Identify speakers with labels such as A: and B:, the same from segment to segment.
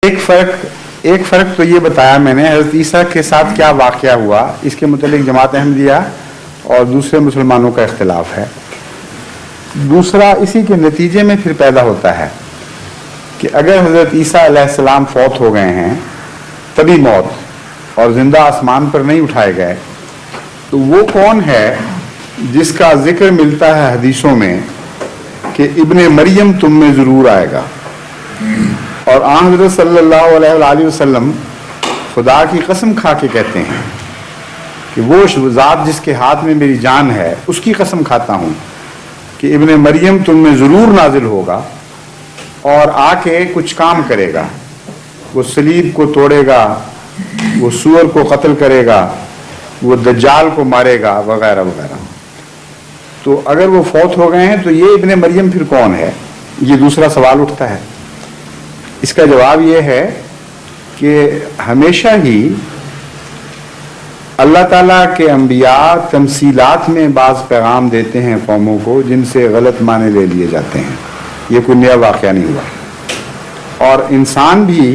A: ایک فرق تو یہ بتایا میں نے حضرت عیسیٰ کے ساتھ کیا واقعہ ہوا، اس کے متعلق جماعت احمدیہ اور دوسرے مسلمانوں کا اختلاف ہے۔ دوسرا اسی کے نتیجے میں پھر پیدا ہوتا ہے کہ اگر حضرت عیسیٰ علیہ السلام فوت ہو گئے ہیں تبھی موت اور زندہ آسمان پر نہیں اٹھائے گئے، تو وہ کون ہے جس کا ذکر ملتا ہے حدیثوں میں کہ ابن مریم تم میں ضرور آئے گا، اور آن حضرت صلی اللہ علیہ وآلہ وسلم خدا کی قسم کھا کے کہتے ہیں کہ وہ ذات جس کے ہاتھ میں میری جان ہے اس کی قسم کھاتا ہوں کہ ابن مریم تم میں ضرور نازل ہوگا اور آ کے کچھ کام کرے گا، وہ صلیب کو توڑے گا، وہ سور کو قتل کرے گا، وہ دجال کو مارے گا وغیرہ وغیرہ۔ تو اگر وہ فوت ہو گئے ہیں تو یہ ابن مریم پھر کون ہے؟ یہ دوسرا سوال اٹھتا ہے۔ اس کا جواب یہ ہے کہ ہمیشہ ہی اللہ تعالیٰ کے انبیاء تمثیلات میں بعض پیغام دیتے ہیں قوموں کو جن سے غلط معنی لے لیے جاتے ہیں، یہ کوئی نیا واقعہ نہیں ہوا، اور انسان بھی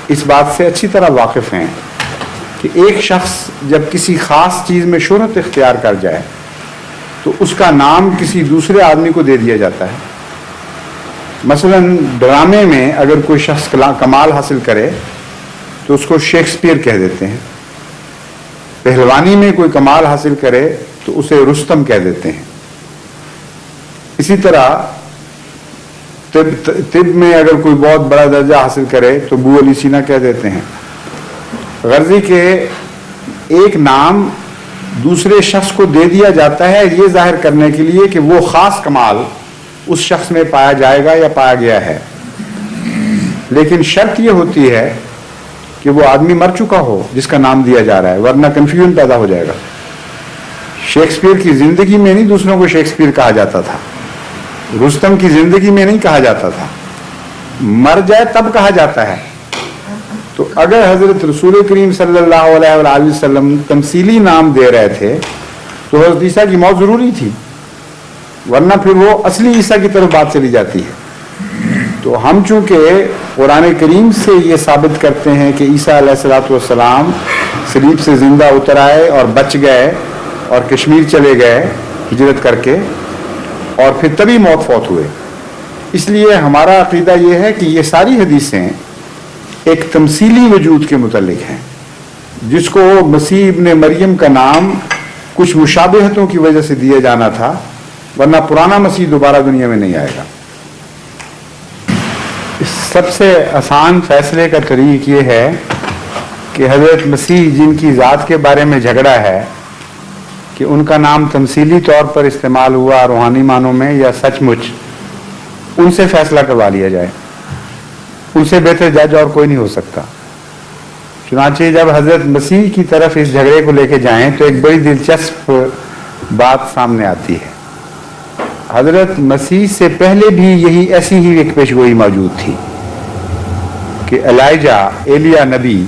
A: اس بات سے اچھی طرح واقف ہیں کہ ایک شخص جب کسی خاص چیز میں شہرت اختیار کر جائے تو اس کا نام کسی دوسرے آدمی کو دے دیا جاتا ہے۔ مثلا ڈرامے میں اگر کوئی شخص کمال حاصل کرے تو اس کو شیکسپیئر کہہ دیتے ہیں، پہلوانی میں کوئی کمال حاصل کرے تو اسے رستم کہہ دیتے ہیں، اسی طرح طب میں اگر کوئی بہت بڑا درجہ حاصل کرے تو ابو علی سینا کہہ دیتے ہیں۔ غرضی کہ ایک نام دوسرے شخص کو دے دیا جاتا ہے یہ ظاہر کرنے کے لیے کہ وہ خاص کمال اس شخص میں پایا جائے گا یا پایا گیا ہے، لیکن شرط یہ ہوتی ہے کہ وہ آدمی مر چکا ہو جس کا نام دیا جا رہا ہے، ورنہ کنفیوژن پیدا ہو جائے گا۔ شیکسپیئر کی زندگی میں نہیں دوسروں کو شیکسپیئر کہا جاتا تھا، رستم کی زندگی میں نہیں کہا جاتا تھا، مر جائے تب کہا جاتا ہے۔ تو اگر حضرت رسول کریم صلی اللہ علیہ وآلہ وسلم تمثیلی نام دے رہے تھے تو حضرت عیسیٰ کی موت ضروری تھی، ورنہ پھر وہ اصلی عیسیٰ کی طرف بات چلی جاتی ہے۔ تو ہم چونکہ قرآن کریم سے یہ ثابت کرتے ہیں کہ عیسیٰ علیہ السلام صلیب سے زندہ اتر آئے اور بچ گئے اور کشمیر چلے گئے ہجرت کر کے، اور پھر تبھی موت فوت ہوئے، اس لیے ہمارا عقیدہ یہ ہے کہ یہ ساری حدیثیں ایک تمثیلی وجود کے متعلق ہیں جس کو مسیح ابن مریم کا نام کچھ مشابہتوں کی وجہ سے دیا جانا تھا، ورنہ پرانا مسیح دوبارہ دنیا میں نہیں آئے گا۔ سب سے آسان فیصلے کا طریق یہ ہے کہ حضرت مسیح جن کی ذات کے بارے میں جھگڑا ہے کہ ان کا نام تمثیلی طور پر استعمال ہوا روحانی معنوں میں یا سچ مچ، ان سے فیصلہ کروا لیا جائے، ان سے بہتر جج اور کوئی نہیں ہو سکتا۔ چنانچہ جب حضرت مسیح کی طرف اس جھگڑے کو لے کے جائیں تو ایک بڑی دلچسپ بات سامنے آتی ہے۔ حضرت مسیح سے پہلے بھی ایسی ہی ایک پیشگوئی موجود تھی کہ ایلیا نبی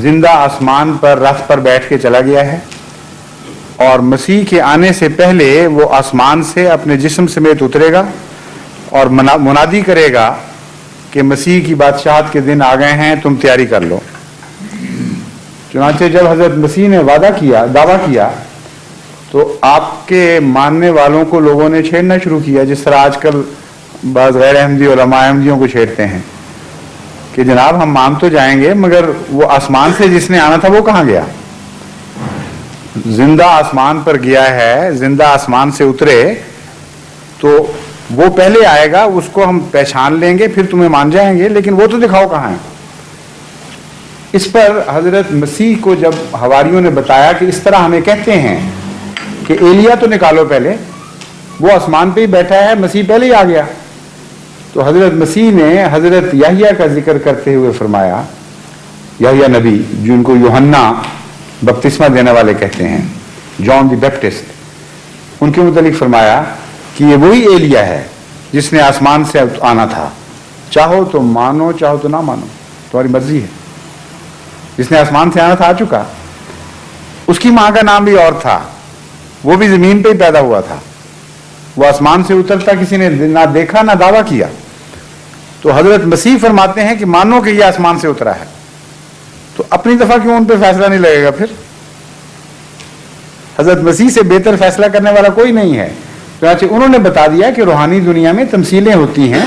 A: زندہ آسمان پر رتھ پر بیٹھ کے چلا گیا ہے، اور مسیح کے آنے سے پہلے وہ آسمان سے اپنے جسم سمیت اترے گا اور منادی کرے گا کہ مسیح کی بادشاہت کے دن آ گئے ہیں، تم تیاری کر لو۔ چنانچہ جب حضرت مسیح نے دعویٰ کیا تو آپ کے ماننے والوں کو لوگوں نے چھیڑنا شروع کیا، جس طرح آج کل بعض غیر احمدی علماء احمدیوں کو چھیڑتے ہیں کہ جناب ہم مان تو جائیں گے مگر وہ آسمان سے جس نے آنا تھا وہ کہاں گیا؟ زندہ آسمان پر گیا ہے، زندہ آسمان سے اترے تو وہ پہلے آئے گا، اس کو ہم پہچان لیں گے پھر تمہیں مان جائیں گے، لیکن وہ تو دکھاؤ کہاں ہے۔ اس پر حضرت مسیح کو جب حواریوں نے بتایا کہ اس طرح ہمیں کہتے ہیں کہ ایلیا تو نکالو پہلے، وہ آسمان پہ ہی بیٹھا ہے، مسیح پہلے ہی آ گیا، تو حضرت مسیح نے حضرت یحییٰ کا ذکر کرتے ہوئے فرمایا، یحییٰ نبی جن کو یوحنا بپتسمہ دینے والے کہتے ہیں، جان دی بیپٹسٹ، ان کے متعلق فرمایا کہ یہ وہی ایلیا ہے جس نے آسمان سے آنا تھا، چاہو تو مانو چاہو تو نہ مانو، تمہاری مرضی ہے۔ جس نے آسمان سے آنا تھا آ چکا، اس کی ماں کا نام بھی اور تھا، وہ بھی زمین پہ ہی پیدا ہوا تھا، وہ آسمان سے اترتا کسی نے نہ دیکھا نہ دعویٰ کیا، تو حضرت مسیح فرماتے ہیں کہ مانو کہ یہ آسمان سے اترا ہے، تو اپنی دفعہ کیوں ان پہ فیصلہ نہیں لگے گا؟ پھر حضرت مسیح سے بہتر فیصلہ کرنے والا کوئی نہیں ہے۔ چنانچہ انہوں نے بتا دیا کہ روحانی دنیا میں تمثیلیں ہوتی ہیں،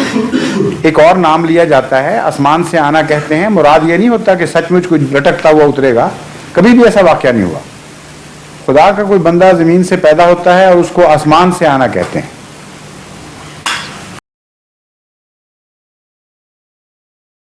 A: ایک اور نام لیا جاتا ہے، آسمان سے آنا کہتے ہیں، مراد یہ نہیں ہوتا کہ سچ مچ کچھ لٹکتا ہوا اترے گا، کبھی بھی ایسا واقعہ نہیں ہوا۔ خدا کا کوئی بندہ زمین سے پیدا ہوتا ہے اور اس کو آسمان سے آنا کہتے ہیں۔